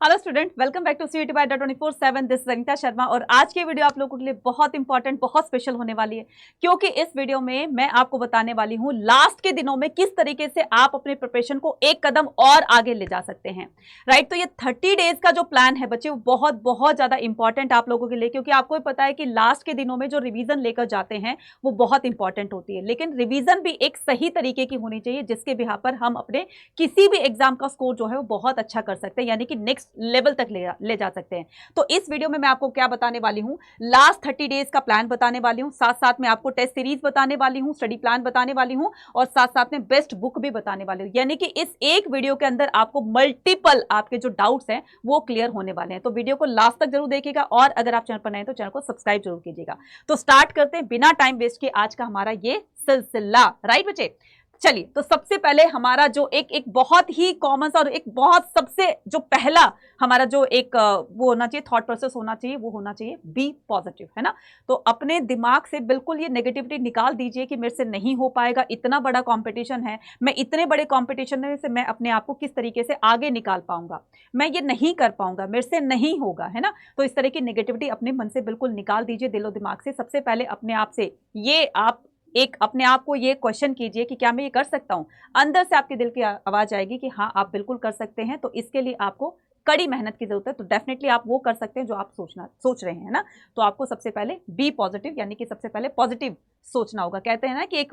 Hello student, welcome back to CUET by 24/7। This Anita Sharma और आज की वीडियो आप लोगों के लिए बहुत इंपॉर्टेंट, बहुत स्पेशल होने वाली है, क्योंकि इस वीडियो में मैं आपको बताने वाली हूं लास्ट के दिनों में किस तरीके से आप अपने प्रिपरेशन को एक कदम और आगे ले जा सकते हैं। राइट, तो ये 30 डेज का जो प्लान है बच्चे, वो बहुत बहुत ज्यादा इंपॉर्टेंट आप लोगों के लिए, क्योंकि आपको भी पता है कि लास्ट के दिनों में जो रिवीजन लेकर जाते हैं वो बहुत इंपॉर्टेंट होती है। लेकिन रिवीजन भी एक सही तरीके की होनी चाहिए जिसके बिहार पर हम अपने किसी भी एग्जाम का स्कोर जो है वो बहुत अच्छा कर सकते हैं, यानी कि नेक्स्ट लेवल तक ले जा सकते हैं। तो इस वीडियो में मैं आपको क्या बताने वाली हूं, लास्ट 30 डेज का प्लान बताने वाली हूं, साथ साथ में आपको टेस्ट सीरीज बताने वाली हूं, स्टडी प्लान बताने वाली हूं और साथ साथ में बेस्ट बुक भी बताने वाली हूं। यानी कि इस एक वीडियो के अंदर आपको मल्टीपल आपके जो डाउट्स हैं वो क्लियर होने वाले हैं। तो वीडियो को लास्ट तक जरूर देखिएगा और अगर आप चैनल पर नए हैं तो चैनल को सब्सक्राइब जरूर कीजिएगा। तो स्टार्ट करते हैं बिना टाइम वेस्ट किए आज का हमारा ये सिलसिला। राइट बच्चे, चलिए तो सबसे पहले हमारा जो एक बहुत ही कॉमन सा और एक बहुत सबसे जो पहला हमारा जो एक वो होना चाहिए, थॉट प्रोसेस होना चाहिए, वो होना चाहिए बी पॉजिटिव, है ना। तो अपने दिमाग से बिल्कुल ये नेगेटिविटी निकाल दीजिए कि मेरे से नहीं हो पाएगा, इतना बड़ा कंपटीशन है, मैं इतने बड़े कंपटीशन में से मैं अपने आप को किस तरीके से आगे निकाल पाऊंगा, मैं ये नहीं कर पाऊंगा, मेरे से नहीं होगा, है ना। तो इस तरह की नेगेटिविटी अपने मन से बिल्कुल निकाल दीजिए, दिलो दिमाग से। सबसे पहले अपने आप से ये आप एक अपने आप को ये क्वेश्चन कीजिए कि क्या मैं ये कर सकता हूं। अंदर से आपके दिल की आवाज आएगी कि हाँ आप बिल्कुल कर सकते हैं। तो इसके लिए आपको कड़ी मेहनत की जरूरत है। तो डेफिनेटली आप वो कर सकते हैं जो आप सोच रहे हैं ना। तो आपको सबसे पहले बी पॉजिटिव, यानी कि सबसे पहले पॉजिटिव सोचना होगा। कहते हैं ना कि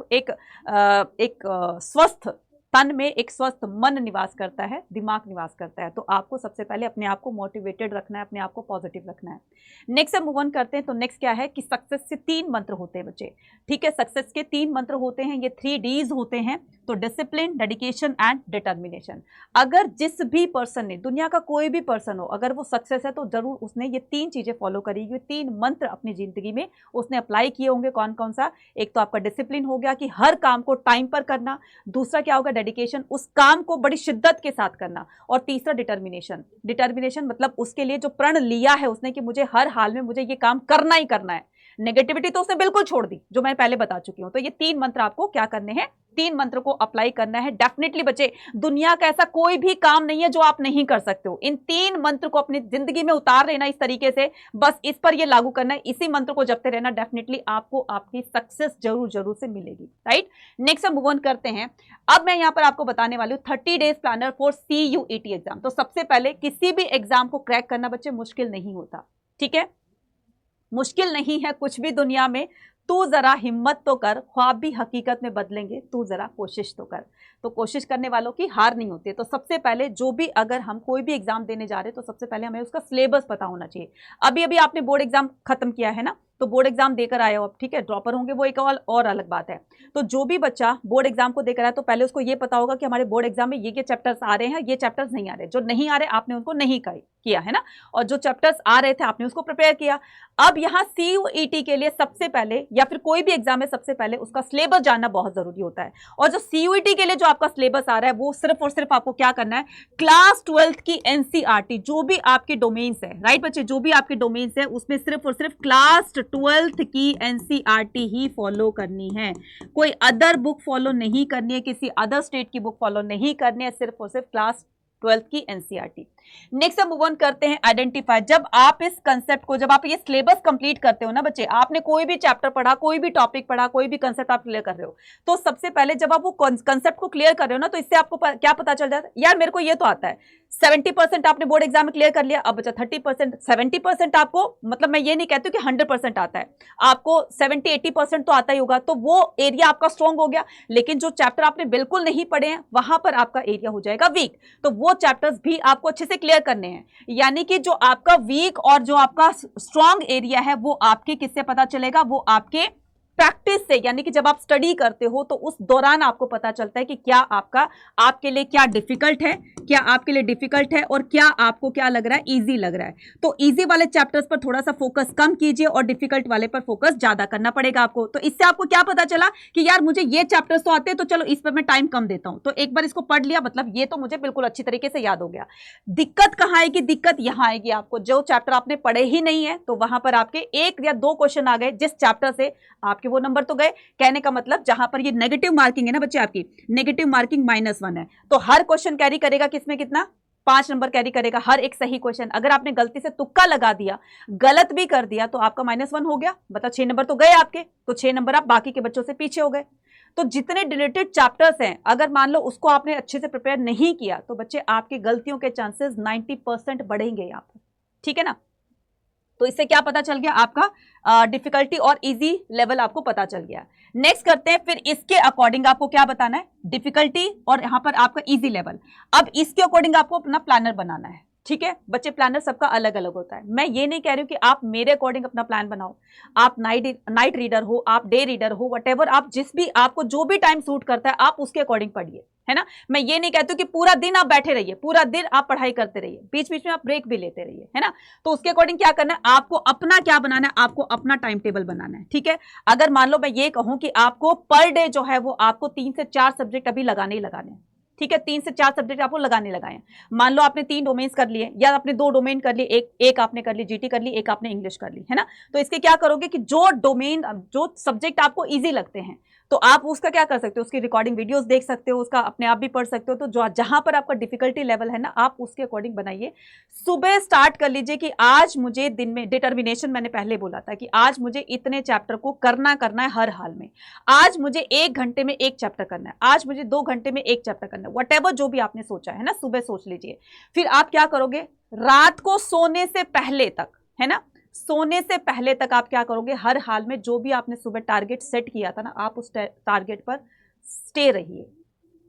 एक स्वस्थ तन में एक स्वस्थ मन निवास करता है, दिमाग निवास करता है। तो आपको सबसे पहले अपने आप को मोटिवेटेड रखना है, अपने आप को पॉजिटिव रखना है। नेक्स्ट हम मूव ऑन करते हैं। तो नेक्स्ट क्या है कि सक्सेस से 3 मंत्र होते हैं बच्चे, ठीक है। सक्सेस के 3 मंत्र होते हैं, ये 3 Ds होते हैं। तो डिसिप्लिन, डेडिकेशन एंड डिटर्मिनेशन। अगर जिस भी पर्सन ने, दुनिया का कोई भी पर्सन हो, अगर वो सक्सेस है तो जरूर उसने ये 3 चीजें फॉलो करी, ये 3 मंत्र अपनी जिंदगी में उसने अप्लाई किए होंगे। कौन कौन सा? एक तो आपका डिसिप्लिन हो गया कि हर काम को टाइम पर करना। दूसरा क्या होगा? डेडिकेशन, उस काम को बड़ी शिद्दत के साथ करना। और तीसरा डिटर्मिनेशन। डिटर्मिनेशन मतलब उसके लिए जो प्रण लिया है उसने कि मुझे हर हाल में मुझे ये काम करना ही करना है। नेगेटिविटी तो उसने बिल्कुल छोड़ दी, जो मैं पहले बता चुकी हूं। तो ये 3 मंत्र आपको क्या करने हैं? 3 मंत्र को अप्लाई करना है। डेफिनेटली बच्चे, दुनिया का ऐसा कोई भी काम नहीं है जो आप नहीं कर सकते हो। इन 3 मंत्र को अपनी जिंदगी में उतार लेना इस तरीके से, बस इस पर ये लागू करना है, इसी मंत्र को जपते रहना। डेफिनेटली आपको आपकी सक्सेस जरूर जरूर से मिलेगी। राइट, नेक्स्ट हम मूव ऑन करते हैं। अब मैं यहां पर आपको बताने वाली हूं 30 days planner for CUET exam. तो सबसे पहले किसी भी एग्जाम को क्रैक करना बच्चे मुश्किल नहीं होता, ठीक है। मुश्किल नहीं है कुछ भी दुनिया में। तू जरा हिम्मत तो कर, ख्वाब भी हकीकत में बदलेंगे, तू जरा कोशिश तो कर। तो कोशिश करने वालों की हार नहीं होती है। तो सबसे पहले जो भी, अगर हम कोई भी एग्जाम देने जा रहे हैं तो सबसे पहले हमें उसका सिलेबस पता होना चाहिए। अभी अभी आपने बोर्ड एग्जाम खत्म किया है ना, तो बोर्ड एग्जाम देकर आए हो आप, ठीक है। ड्रॉपर होंगे वो एक और अलग बात है। तो जो भी बच्चा बोर्ड एग्जाम को देकर आया तो पहले उसको ये पता होगा कि हमारे बोर्ड एग्जाम में ये चैप्टर्स आ रहे हैं, ये चैप्टर्स नहीं आ रहे। जो नहीं आ रहे आपने उनको नहीं किया, है ना। और जो चैप्टर्स आ रहे थे आपने उसको प्रिपेयर किया। अब यहाँ CUET के लिए सबसे पहले, या फिर कोई भी एग्जाम है, सबसे पहले उसका सिलेबस जानना बहुत जरूरी होता है। और जो CUET के लिए जो आपका सिलेबस आ रहा है वो सिर्फ और सिर्फ आपको क्या करना है? क्लास 12th की NCERT, जो भी आपकी डोमेन्स है, राइट बच्चे, जो भी आपकी डोमेन्स है उसमें सिर्फ और सिर्फ क्लास 12th की NCERT ही फॉलो करनी है। कोई अदर बुक फॉलो नहीं करनी है, किसी अदर स्टेट की बुक फॉलो नहीं करनी है, सिर्फ और सिर्फ क्लास 12th की NCERT। नेक्स्ट हम मूव ऑन करते हैं आइडेंटिफाई। जब आप इस कंसेप्ट को, जब आप ये सिलेबस कंप्लीट करते हो ना बच्चे, आपने कोई भी चैप्टर पढ़ा, कोई भी टॉपिक पढ़ा, कोई भी कंसेप्ट आप क्लियर कर रहे हो, तो सबसे पहले जब आप वो कंसेप्ट को क्लियर कर रहे हो ना, तो इससे आपको क्या पता चल जाता है? यार मेरे को ये तो आता है। 70% आपने बोर्ड एग्जाम में क्लियर कर लिया, अब बचा 30%। 70% आपको, मतलब मैं ये नहीं कहती कि 100% आता है, आपको 70-80% तो आता ही होगा। तो वो एरिया आपका स्ट्रॉन्ग हो गया। लेकिन जो चैप्टर आपने बिल्कुल नहीं पढ़े हैं वहां पर आपका एरिया हो जाएगा वीक। तो वो चैप्टर्स भी आपको अच्छे से क्लियर करने हैं। यानी कि जो आपका वीक और जो आपका स्ट्रॉन्ग एरिया है वो आपके किससे पता चलेगा? वो आपके प्रैक्टिस से। यानी कि जब आप स्टडी करते हो तो उस दौरान आपको पता चलता है कि क्या आपके लिए क्या डिफिकल्ट है, क्या आपके लिए डिफिकल्ट है और क्या आपको क्या लग रहा है, इजी लग रहा है। तो इजी वाले चैप्टर्स पर थोड़ा सा फोकस कम कीजिए और डिफिकल्ट वाले पर फोकस ज्यादा करना पड़ेगा आपको। तो इससे आपको क्या पता चला कि यार मुझे ये चैप्टर्स तो आते हैं, तो चलो इस पर मैं टाइम कम देता हूं। तो एक बार इसको पढ़ लिया, मतलब ये तो मुझे बिल्कुल अच्छी तरीके से याद हो गया। दिक्कत कहां आएगी? दिक्कत यहां आएगी आपको, जो चैप्टर आपने पढ़े ही नहीं है तो वहां पर आपके 1 या 2 क्वेश्चन आ गए जिस चैप्टर से, आपके वो नंबर तो गए। कहने का मतलब जहां पर ये नेगेटिव मार्किंग है ना बच्चे, आपकी नेगेटिव मार्किंग -1 है, तो हर क्वेश्चन कैरी करेगा किसमें कितना? 5 नंबर कैरी करेगा हर एक सही क्वेश्चन। अगर आपने गलती से तुक्का लगा दिया, गलत भी कर दिया, तो आपका -1 हो गया। बता 6 नंबर तो गए आपके, तो 6 नंबर आप बाकी के बच्चों से पीछे हो गए। तो जितने डिलीटेड चैप्टर्स हैं, अगर मान लो उसको आपने अच्छे से प्रिपेयर नहीं किया, तो बच्चे आपकी गलतियों के चांसेस 90% बढ़ेंगे यहाँ पर, ठीक है ना। तो इससे क्या पता चल गया, आपका डिफिकल्टी और इजी लेवल आपको पता चल गया। नेक्स्ट करते हैं, फिर इसके अकॉर्डिंग आपको क्या बताना है, डिफिकल्टी और यहां पर आपका इजी लेवल। अब इसके अकॉर्डिंग आपको अपना प्लानर बनाना है, ठीक है। बच्चे प्लानर सबका अलग अलग होता है। मैं ये नहीं कह रही हूं कि आप मेरे अकॉर्डिंग अपना प्लान बनाओ। आप नाइट रीडर हो, आप डे रीडर हो, वटेवर, आप जिस भी आपको जो भी टाइम सूट करता है आप उसके अकॉर्डिंग पढ़िए, है ना। मैं ये नहीं कहती हूं कि पूरा दिन आप बैठे रहिए, पूरा दिन आप पढ़ाई करते रहिए, बीच बीच में आप ब्रेक भी लेते रहिए, है ना। तो उसके अकॉर्डिंग क्या करना है, आपको अपना क्या बनाना है, आपको अपना टाइम टेबल बनाना है, ठीक है। अगर मान लो मैं ये कहूं कि आपको पर डे जो है वो आपको 3 से 4 सब्जेक्ट अभी लगाने ही लगाने हैं, ठीक है। 3 से 4 सब्जेक्ट आपको लगाने लगाए। मान लो आपने 3 डोमेन्स कर लिए, या आपने 2 डोमेन कर लिए, एक आपने कर ली जीटी कर ली, एक आपने इंग्लिश कर ली, है ना। तो इसके क्या करोगे कि जो डोमेन, जो सब्जेक्ट आपको इजी लगते हैं, तो आप उसका क्या कर सकते हो, उसकी रिकॉर्डिंग वीडियोस देख सकते हो, उसका अपने आप भी पढ़ सकते हो। तो जो जहां पर आपका डिफिकल्टी लेवल है ना, आप उसके अकॉर्डिंग बनाइए। सुबह स्टार्ट कर लीजिए कि आज मुझे दिन में, डिटर्मिनेशन मैंने पहले बोला था कि आज मुझे इतने चैप्टर को करना है हर हाल में। आज मुझे 1 घंटे में 1 चैप्टर करना है, आज मुझे 2 घंटे में 1 चैप्टर करना है, वटेवर जो भी आपने सोचा है ना, सुबह सोच लीजिए। फिर आप क्या करोगे, रात को सोने से पहले तक, है ना, सोने से पहले तक आप क्या करोगे, हर हाल में जो भी आपने सुबह टारगेट सेट किया था ना, आप उस टारगेट पर स्टे रहिए।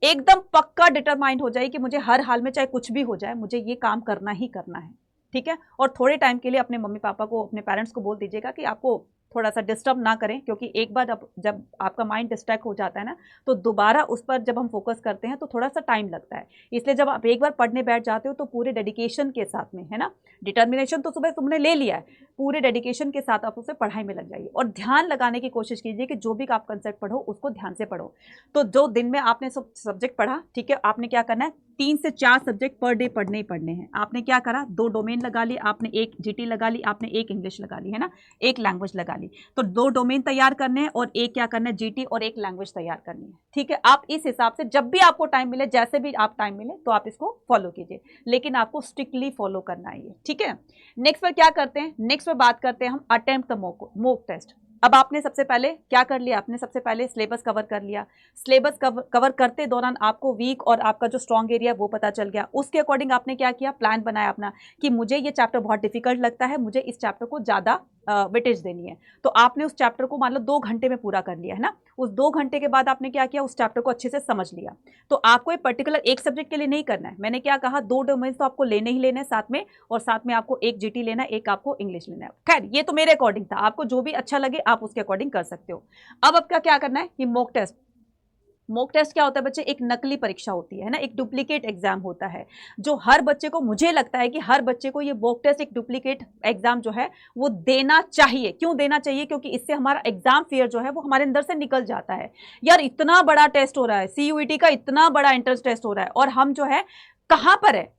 एकदम पक्का डिटरमाइंड हो जाए कि मुझे हर हाल में चाहे कुछ भी हो जाए, मुझे ये काम करना ही करना है, ठीक है। और थोड़े टाइम के लिए अपने मम्मी पापा को, अपने पेरेंट्स को बोल दीजिएगा कि आपको थोड़ा सा डिस्टर्ब ना करें, क्योंकि एक बार जब आपका माइंड डिस्ट्रैक्ट हो जाता है ना, तो दोबारा उस पर जब हम फोकस करते हैं तो थोड़ा सा टाइम लगता है। इसलिए जब आप एक बार पढ़ने बैठ जाते हो तो पूरे डेडिकेशन के साथ में, है ना, डिटर्मिनेशन तो सुबह तुमने ले लिया है, पूरे डेडिकेशन के साथ आप उसे पढ़ाई में लग जाइए और ध्यान लगाने की कोशिश कीजिए कि जो भी आप कंसेप्ट पढ़ो उसको ध्यान से पढ़ो। तो जो दिन में आपने सब सब्जेक्ट पढ़ा, ठीक है, आपने क्या करना है, 3 से 4 सब्जेक्ट पर डे पढ़ने ही पढ़ने हैं। आपने क्या करा, 2 डोमेन लगा ली, आपने 1 जीटी लगा ली, आपने 1 इंग्लिश लगा ली, है ना, 1 लैंग्वेज लगा ली। तो 2 डोमेन तैयार करने हैं और 1 क्या करना है, जीटी और 1 लैंग्वेज तैयार करनी है, ठीक है। आप इस हिसाब से जब भी आपको टाइम मिले, जैसे भी आप टाइम मिले, तो आप इसको फॉलो कीजिए, लेकिन आपको स्ट्रिक्टली फॉलो करना है, ठीक है। नेक्स्ट पर क्या करते हैं, नेक्स्ट पर बात करते हैं हम अटेम्प्ट द मॉक टेस्ट। अब आपने सबसे पहले क्या कर लिया, आपने सबसे पहले सिलेबस कवर कर लिया। सिलेबस कवर करते दौरान आपको वीक और आपका जो स्ट्रॉन्ग एरिया वो पता चल गया। उसके अकॉर्डिंग आपने क्या किया, प्लान बनाया अपना कि मुझे ये चैप्टर बहुत डिफिकल्ट लगता है, मुझे इस चैप्टर को ज़्यादा वेटेज देनी है। तो आपने उस चैप्टर को मान लो 2 घंटे में पूरा कर लिया, है ना। उस 2 घंटे के बाद आपने क्या किया, उस चैप्टर को अच्छे से समझ लिया। तो आपको एक पर्टिकुलर एक सब्जेक्ट के लिए नहीं करना है। मैंने क्या कहा, 2 डोमेन्स तो आपको लेने ही लेने साथ में, और साथ में आपको 1 जीटी लेना है, 1 आपको इंग्लिश लेना है। खैर ये तो मेरे अकॉर्डिंग था, आपको जो भी अच्छा लगे आप उसके अकॉर्डिंग कर सकते हो। अब आपका क्या करना है कि मॉक टेस्ट। मॉक टेस्ट क्या होता है बच्चे, एक नकली परीक्षा होती है ना, एक डुप्लीकेट एग्जाम होता है, जो हर बच्चे को, मुझे लगता है कि हर बच्चे को ये मॉक टेस्ट, एक डुप्लीकेट एग्जाम जो है वो देना चाहिए। क्यों देना चाहिए, क्योंकि इससे हमारा एग्जाम फियर जो है वो हमारे अंदर से निकल जाता है। यार इतना बड़ा टेस्ट हो रहा है, सीयूईटी का इतना बड़ा एंट्रेंस टेस्ट हो रहा है, और हम जो है कहां पर है,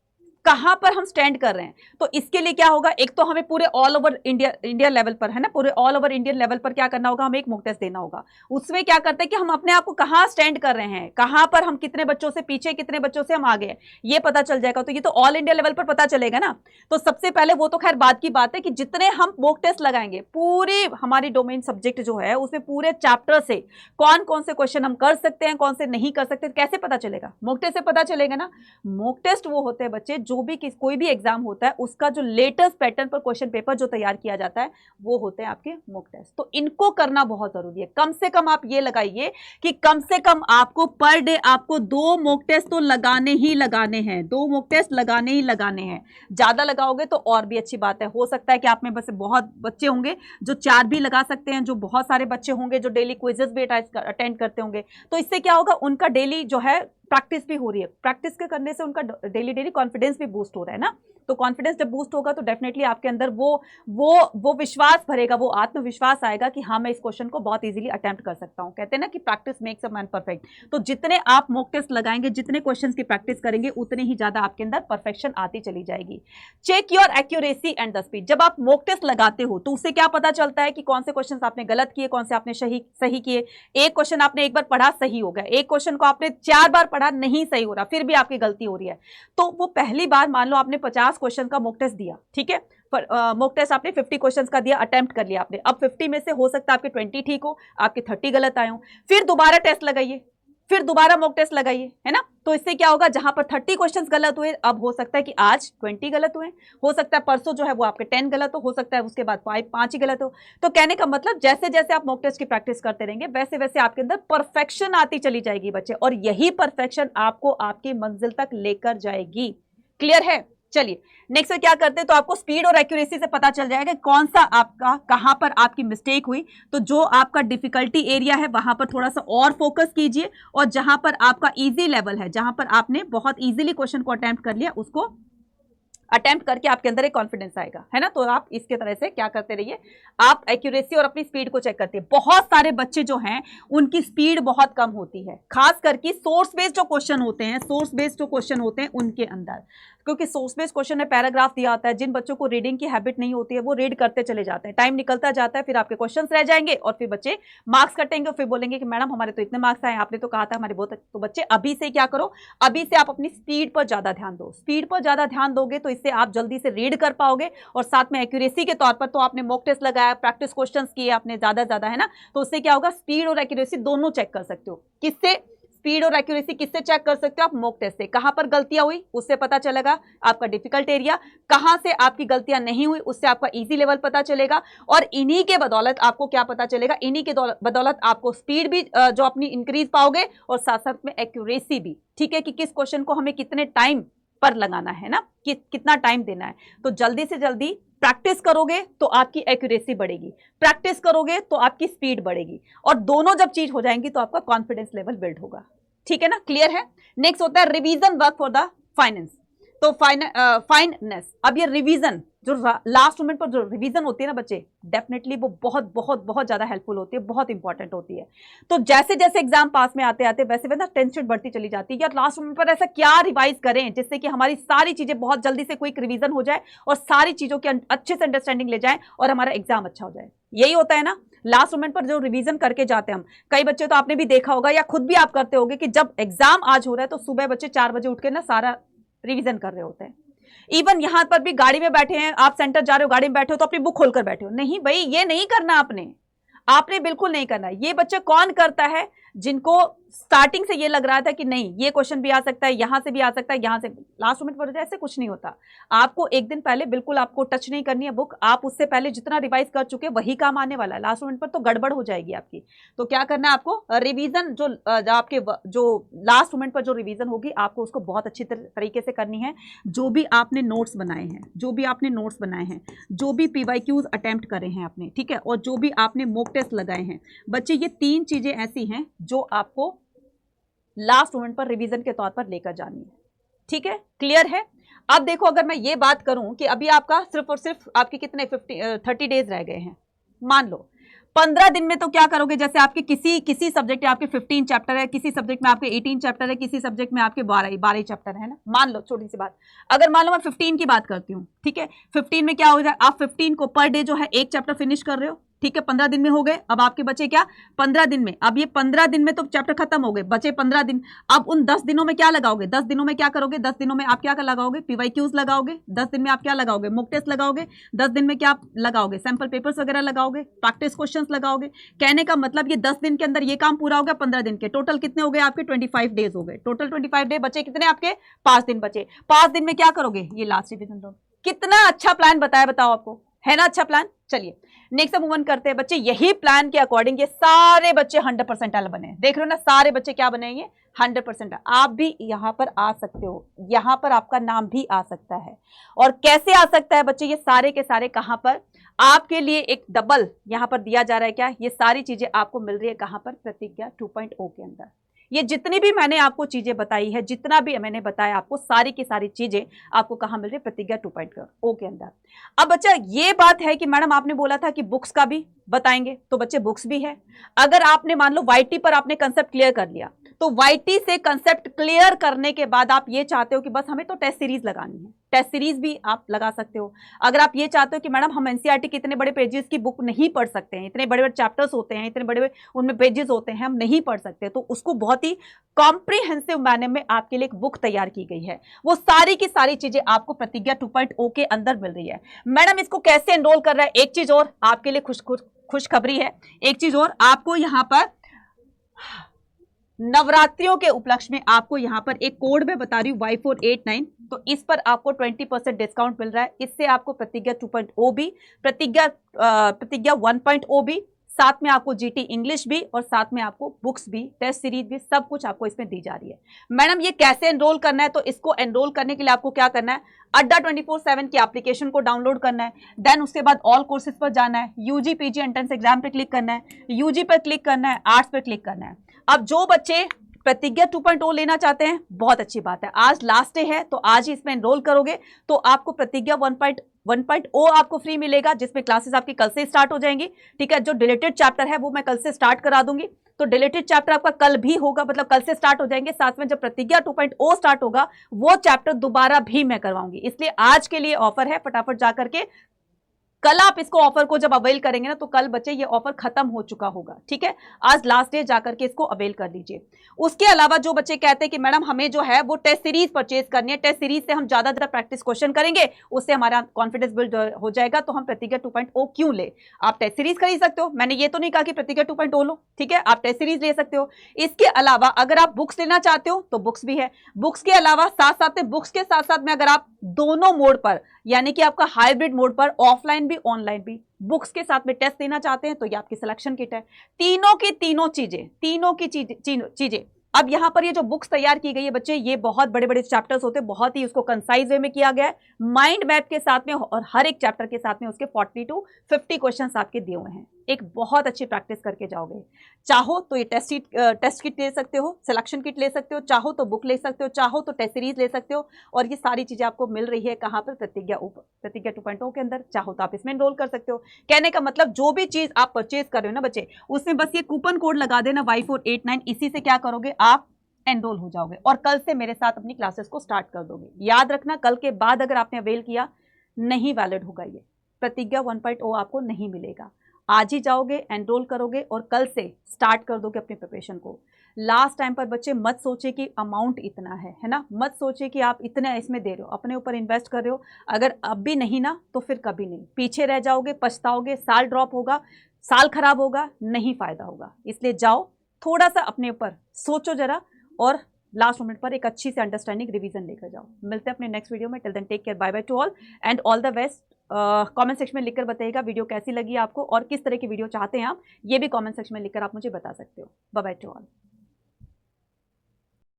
कहां पर हम स्टैंड कर रहे हैं। तो इसके लिए क्या होगा, एक तो हमें पूरे ऑल ओवर इंडिया लेवल पर, है ना, पूरे ऑल ओवर इंडियन लेवल पर क्या करना होगा, हमें एक मॉक टेस्ट देना होगा। उसमें क्या करते हैं कि हम अपने आप को कहां स्टैंड कर रहे हैं, कहां पर हम कितने बच्चों से पीछे, कितने बच्चों से हम आगे, ये पता चल जाएगा। तो ये तो ऑल इंडिया लेवल पर पता चलेगा ना। तो सबसे पहले वो तो खैर बात की बात है कि जितने हम मॉक टेस्ट लगाएंगे, पूरी हमारी डोमेन सब्जेक्ट जो है उसमें पूरे चैप्टर से कौन कौन से क्वेश्चन हम कर सकते हैं, कौन से नहीं कर सकते, कैसे पता चलेगा, मॉक टेस्ट से पता चलेगा ना। मॉक टेस्ट वो होते हैं बच्चे, जो भी कोई भी एग्जाम होता है उसका जो लेटेस्ट पैटर्न पर क्वेश्चन पेपर जो तैयार किया जाता है वो होते हैं आपके मॉक टेस्ट। तो इनको करना बहुत जरूरी है। कम से कम आप ये लगाइए कि कम से कम आपको पर डे आपको 2 मॉक टेस्ट तो लगाने ही लगाने हैं, 2 मॉक टेस्ट लगाने ही लगाने हैं। ज्यादा लगाओगे तो और भी अच्छी बात है। हो सकता है कि आप में बस बहुत बच्चे होंगे जो 4 भी लगा सकते हैं, जो बहुत सारे बच्चे होंगे जो डेली क्विजेस भी अटेंड करते होंगे। तो इससे क्या होगा, उनका डेली जो है प्रैक्टिस भी हो रही है, प्रैक्टिस के करने से उनका डेली कॉन्फिडेंस भी बूस्ट हो रहा है ना। तो कॉन्फिडेंस जब बूस्ट होगा तो डेफिनेटली आपके अंदर वो विश्वास भरेगा, वो आत्मविश्वास आएगा कि हाँ मैं इस क्वेश्चन को बहुत इजीली अटेम्प्ट कर सकता हूँ। कहते हैं ना कि practice makes a man perfect. तो जितने आप मॉक टेस्ट लगाएंगे, जितने क्वेश्चंस की प्रैक्टिस करेंगे, उतने ही ज्यादा आपके अंदर परफेक्शन आती चली जाएगी। Check your accuracy and the speed. जब आप मॉक टेस्ट लगाते हो तो उससे क्या पता चलता है कि कौन से क्वेश्चन आपने गलत किए, कौन से आपने सही किए। एक क्वेश्चन आपने एक बार पढ़ा, सही हो गया। एक क्वेश्चन को आपने 4 बार पढ़ा नहीं सही हो रहा, फिर भी आपकी गलती हो रही है, तो वो पहली बार मान लो आपने 50 क्वेश्चन का मॉक टेस्ट दिया, ठीक है, मॉक टेस्ट आपने 50 क्वेश्चंस का दिया, अटेम्प्ट कर लिया आपने, अब 50 में से हो सकता है आपके 20 ठीक हो, आपके 30 गलत आए हो, फिर दोबारा टेस्ट लगाइए, फिर दोबारा मॉक टेस्ट लगाइए, है ना। तो इससे क्या होगा, जहां पर 30 क्वेश्चंस गलत हुए, अब हो सकता है कि आज 20 गलत हुए, हो सकता है परसों जो है वो आपके 10 गलत हो सकता है उसके बाद 5 ही गलत हो। तो कहने का मतलब जैसे जैसे आप मॉक टेस्ट की प्रैक्टिस करते रहेंगे वैसे वैसे आपके अंदर परफेक्शन आती चली जाएगी बच्चे, और यही परफेक्शन आपको आपकी मंजिल तक लेकर जाएगी। क्लियर है। चलिए नेक्स्ट क्या करते हैं, तो आपको स्पीड और एक्यूरेसी से पता चल जाएगा कौन सा आपका कहां पर आपकी मिस्टेक हुई। तो जो आपका डिफिकल्टी एरिया है वहां पर थोड़ा सा और फोकस कीजिए, और जहां पर आपका इजी लेवल है, जहां पर आपने बहुत इजीली क्वेश्चन को अटेम्प्ट कर लिया, उसको अटेम्प्ट करके आपके अंदर एक कॉन्फिडेंस आएगा, है ना। तो आप इसके तरह से क्या करते रहिए, आप एक्यूरेसी और अपनी स्पीड को चेक करते हैं। बहुत सारे बच्चे जो हैं उनकी स्पीड बहुत कम होती है, खास करके सोर्स बेस्ड जो क्वेश्चन होते हैं, सोर्स बेस्ड जो क्वेश्चन होते हैं उनके अंदर, क्योंकि सोर्स बेस्ड क्वेश्चन में पैराग्राफ दिया होता है, जिन बच्चों को रीडिंग की हैबिट नहीं होती है वो रीड करते चले जाते हैं, टाइम निकलता जाता है, फिर आपके क्वेश्चंस रह जाएंगे और फिर बच्चे मार्क्स कटेंगे और फिर बोलेंगे कि मैडम हमारे तो इतने मार्क्स आए, आपने तो कहा था हमारे बहुत। तो बच्चे अभी से क्या करो, अभी से आप अपनी स्पीड पर ज्यादा ध्यान दो, स्पीड पर ज्यादा ध्यान दोगे तो इससे आप जल्दी से रीड कर पाओगे, और साथ में एक्यूरेसी के तौर पर तो आपने मॉक टेस्ट लगाया, प्रैक्टिस क्वेश्चंस किए आपने ज्यादा, है ना, तो उससे क्या होगा, स्पीड और एक्यूरेसी दोनों चेक कर सकते हो। किससे स्पीड और एक्यूरेसी किससे चेक कर सकते हो आप, मॉक टेस्ट से। कहां पर गलतियां हुई उससे पता चलेगा आपका डिफिकल्ट एरिया, कहां से आपकी गलतियां नहीं हुई उससे आपका इजी लेवल पता चलेगा, और इन्हीं के बदौलत आपको क्या पता चलेगा, इन्हीं के बदौलत आपको स्पीड भी जो अपनी इंक्रीज पाओगे, और साथ साथ में एक्यूरेसी भी, ठीक है, कि किस क्वेश्चन को हमें कितने टाइम पर लगाना है ना, कि कितना टाइम देना है। तो जल्दी से जल्दी प्रैक्टिस करोगे तो आपकी एक्यूरेसी बढ़ेगी, प्रैक्टिस करोगे तो आपकी स्पीड बढ़ेगी, और दोनों जब चीज हो जाएंगी तो आपका कॉन्फिडेंस लेवल बिल्ड होगा। ठीक है ना, क्लियर है। नेक्स्ट होता है revision work for the finance. तो फाइननेस, अब ये रिवीजन जो लास्ट मोमेंट पर जो रिवीजन होती है ना बच्चे, डेफिनेटली वो बहुत बहुत बहुत ज्यादा हेल्पफुल होती है, बहुत इंपॉर्टेंट होती है। तो जैसे जैसे एग्जाम पास में आते आते वैसे वैसे टेंशन बढ़ती चली जाती है, यार लास्ट मोमेंट पर ऐसा क्या रिवाइज करें जिससे कि हमारी सारी चीजें बहुत जल्दी से क्विक रिवीजन हो जाए और सारी चीजों की अच्छे से अंडरस्टैंडिंग ले जाए और हमारा एग्जाम अच्छा हो जाए। यही होता है ना, लास्ट मोमेंट पर जो रिवीजन करके जाते हैं हम। कई बच्चे तो आपने भी देखा होगा या खुद भी आप करते होगे कि जब एग्जाम आज हो रहा है तो सुबह बच्चे 4 बजे उठ के ना सारा रिवीजन कर रहे होते हैं। इवन यहां पर भी गाड़ी में बैठे हैं, आप सेंटर जा रहे हो, गाड़ी में बैठे हो तो अपनी बुक खोलकर बैठे हो, नहीं भाई ये नहीं करना, आपने बिल्कुल नहीं करना। ये बच्चे कौन करता है, जिनको स्टार्टिंग से ये लग रहा था कि नहीं ये क्वेश्चन भी आ सकता है, यहां से भी आ सकता है, यहां से। लास्ट मोमेंट पर ऐसे कुछ नहीं होता। आपको एक दिन पहले बिल्कुल आपको टच नहीं करनी है बुक, आप उससे पहले जितना रिवाइज कर चुके वही काम आने वाला है। लास्ट मोमेंट पर तो गड़बड़ हो जाएगी आपकी। तो क्या करना है आपको, रिवीजन जो आपके जो लास्ट मोमेंट पर जो रिवीजन होगी आपको उसको बहुत अच्छी तरीके से करनी है। जो भी आपने नोट्स बनाए हैं, जो भी PYQs अटेम्प्ट करे हैं आपने, ठीक है, और जो भी आपने मॉक टेस्ट लगाए हैं बच्चे, ये 3 चीजें ऐसी हैं जो आपको लास्ट मोमेंट पर रिवीजन के तौर पर लेकर जानी है। ठीक है, क्लियर है। अब देखो, अगर मैं ये बात करूं कि अभी आपका सिर्फ और सिर्फ आपके कितने 30 डेज रह गए हैं, मान लो 15 दिन में, तो क्या करोगे, जैसे आपके किसी सब्जेक्ट में आपके 15 चैप्टर है, किसी सब्जेक्ट में आपके 18 चैप्टर है, किसी सब्जेक्ट में आपके 12 चैप्टर है ना, मान लो छोटी सी बात। अगर मान लो मैं 15 की बात करती हूँ, ठीक है, 15 में क्या हो जाए, आप 15 को पर डे जो है एक चैप्टर फिनिश कर रहे हो, ठीक है, 15 दिन में हो गए। अब आपके बचे क्या, 15 दिन में। अब ये 15 दिन में तो चैप्टर खत्म हो गए, बचे 15 दिन। अब उन 10 दिनों में क्या लगाओगे, 10 दिनों में क्या करोगे, 10 दिनों में आप क्या लगाओगे, PYQs लगाओगे। 10 दिन में आप क्या लगाओगे, मॉक टेस्ट लगाओगे। 10 दिन में क्या लगाओगे, सैंपल पेपर्स वगैरह लगाओगे, प्रैक्टिस क्वेश्चंस लगाओगे। कहने का मतलब ये 10 दिन के अंदर ये काम पूरा हो गया। 15 दिन के टोटल कितने हो गए आपके, 25 डेज हो गए। टोटल 25 डे बचे कितने आपके, 5 दिन बचे। 5 दिन में क्या करोगे, ये लास्ट रिवीजन दो। कितना अच्छा प्लान बताया, बताओ आपको है ना अच्छा प्लान। चलिए नेक्स्ट मूव ऑन करते हैं बच्चे। यही प्लान के अकॉर्डिंग ये सारे बच्चे 100% बने। देख रहे हो ना, सारे बच्चे क्या बने, ये 100%। आप भी यहां पर आ सकते हो, यहां पर आपका नाम भी आ सकता है। और कैसे आ सकता है बच्चे, ये सारे के सारे कहां पर आपके लिए एक डबल यहां पर दिया जा रहा है। क्या ये सारी चीजें आपको मिल रही है कहां पर, प्रतिज्ञा 2.0 के अंदर। ये जितनी भी मैंने आपको चीजें बताई है, जितना भी मैंने बताया आपको, सारी की सारी चीजें आपको कहां मिल रही है, प्रतिज्ञा 2.0 के अंदर। अब बच्चा ये बात है कि मैडम आपने बोला था कि बुक्स का भी बताएंगे, तो बच्चे बुक्स भी है। अगर आपने मान लो YT पर आपने कंसेप्ट क्लियर कर लिया, तो YT से कंसेप्ट क्लियर करने के बाद आप ये चाहते हो कि बस हमें तो टेस्ट सीरीज लगानी है, टेस्ट सीरीज भी आप लगा सकते हो। अगर आप ये चाहते हो कि मैडम हम एनसीईआरटी के इतने बड़े पेजेस की बुक नहीं पढ़ सकते हैं, इतने बड़े बड़े चैप्टर्स होते हैं, इतने बड़े बड़े उनमें पेजेस होते हैं, हम नहीं पढ़ सकते, तो उसको बहुत ही कॉम्प्रिहेंसिव मैनर में आपके लिए एक बुक तैयार की गई है। वो सारी की सारी चीजें आपको प्रतिज्ञा 2.0 के अंदर मिल रही है। मैडम इसको कैसे एनरोल कर रहा है, एक चीज और आपके लिए खुशखबरी है, एक चीज और आपको यहां पर नवरात्रियों के उपलक्ष्य में आपको यहां पर एक कोड मैं बता रही हूं Y489, तो इस पर आपको 20% डिस्काउंट मिल रहा है। इससे आपको प्रतिज्ञा 2.0 भी, प्रतिज्ञा 1.0 भी, साथ में आपको जीटी इंग्लिश भी और साथ में आपको बुक्स भी, टेस्ट सीरीज भी, सब कुछ आपको इसमें दी जा रही है। मैडम ये कैसे एनरोल करना है, तो इसको एनरोल करने के लिए आपको क्या करना है, अड्डा 24/7 की एप्लीकेशन को डाउनलोड करना है, देन उसके बाद ऑल कोर्सेज पर जाना है, यूजी पीजी एंट्रेंस एग्जाम पे क्लिक करना है, यूजी पर क्लिक करना है, आर्ट्स पर क्लिक करना है। अब जो बच्चे प्रतिज्ञा 2.0 लेना चाहते हैं, बहुत अच्छी बात है, आज लास्ट डे है, तो आज ही इसमें एनरोल करोगे तो आपको प्रतिज्ञा 1.0 आपको फ्री मिलेगा, जिसमें क्लासेस आपकी कल से स्टार्ट हो जाएंगी। ठीक है, जो डिलीटेड चैप्टर है वो मैं कल से स्टार्ट करा दूंगी, तो डिलीटेड चैप्टर आपका कल भी होगा, मतलब कल से स्टार्ट हो जाएंगे। साथ में जब प्रतिज्ञा 2.0 स्टार्ट होगा वो चैप्टर दोबारा भी मैं करवाऊंगी। इसलिए आज के लिए ऑफर है, फटाफट जाकर के कल आप इसको ऑफर को जब अवेल करेंगे ना, तो कल बच्चे ये ऑफर खत्म हो चुका होगा। ठीक है, आज लास्ट डे जाकर के इसको अवेल कर लीजिए। उसके अलावा जो बच्चे कहते हैं कि मैडम हमें जो है वो टेस्ट सीरीज परचेज करनी है, टेस्ट सीरीज से हम ज्यादा प्रैक्टिस क्वेश्चन करेंगे, उससे हमारा कॉन्फिडेंस बिल्ड हो जाएगा, तो हम प्रतिज्ञा 2.0 क्यों ले। आप टेस्ट सीरीज खरीद सकते हो, मैंने ये तो नहीं कहा कि प्रतिज्ञा 2.0 लो, ठीक है, आप टेस्ट सीरीज ले सकते हो। इसके अलावा अगर आप बुक्स लेना चाहते हो तो बुक्स भी है। बुक्स के अलावा साथ साथ में, बुक्स के साथ साथ में अगर आप दोनों मोड पर, यानी कि आपका हाइब्रिड मोड पर, ऑफलाइन भी ऑनलाइन भी, बुक्स के साथ में टेस्ट देना चाहते हैं, तो ये आपकी सिलेक्शन किट है। तीनों की चीजें अब यहां पर ये जो बुक्स तैयार की गई है बच्चे, ये बहुत बड़े बड़े चैप्टर्स होते हैं, बहुत ही उसको कंसाइज वे में किया गया है, माइंड मैप के साथ में, और हर एक चैप्टर के साथ में उसके 40 to 50 क्वेश्चंस आपके दिए हुए हैं। एक बहुत अच्छी प्रैक्टिस करके जाओगे। चाहो तो ये टेस्ट किट ले सकते हो, सिलेक्शन किट ले सकते हो, चाहो तो बुक ले सकते हो, चाहो तो टेस्ट सीरीज ले सकते हो, और ये सारी चीजें आपको मिल रही है कहां पर, प्रतिज्ञा 2.0 के अंदर। चाहो तो आप इसमें एनरोल कर सकते हो। कहने का मतलब जो भी चीज आप परचेज कर रहे हो ना बच्चे, उसमें बस ये कूपन कोड लगा देना Y489, इसी से क्या करोगे, आप एनरोल हो जाओगे और कल से मेरे साथ अपनी क्लासेस को स्टार्ट कर दोगे। याद रखना, कल के बाद अगर आपने अवेल किया, नहीं वैलिड होगा, ये प्रतिज्ञा 1.0 आपको नहीं मिलेगा। आज ही जाओगे, एनरोल करोगे और कल से स्टार्ट कर दोगे अपनी प्रिपरेशन को। लास्ट टाइम पर बच्चे मत सोचे कि अमाउंट इतना है ना, मत सोचे कि आप इतना इसमें दे रहे हो, अपने ऊपर इन्वेस्ट कर रहे हो, अगर अब भी नहीं ना तो फिर कभी नहीं, पीछे रह जाओगे, पछताओगे, साल ड्रॉप होगा, साल खराब होगा, नहीं फायदा होगा। इसलिए जाओ, थोड़ा सा अपने ऊपर सोचो जरा, और लास्ट मोमेंट पर एक अच्छी से अंडरस्टैंडिंग रिवीजन लेकर जाओ। मिलते हैं अपने नेक्स्ट वीडियो में, till then take care, bye bye to all and all the best. Comment section में लिखकर बताइएगा वीडियो कैसी लगी आपको, और किस तरह की वीडियो चाहते हैं आप, ये भी कमेंट सेक्शन में लिखकर आप मुझे बता सकते हो। Bye bye to all.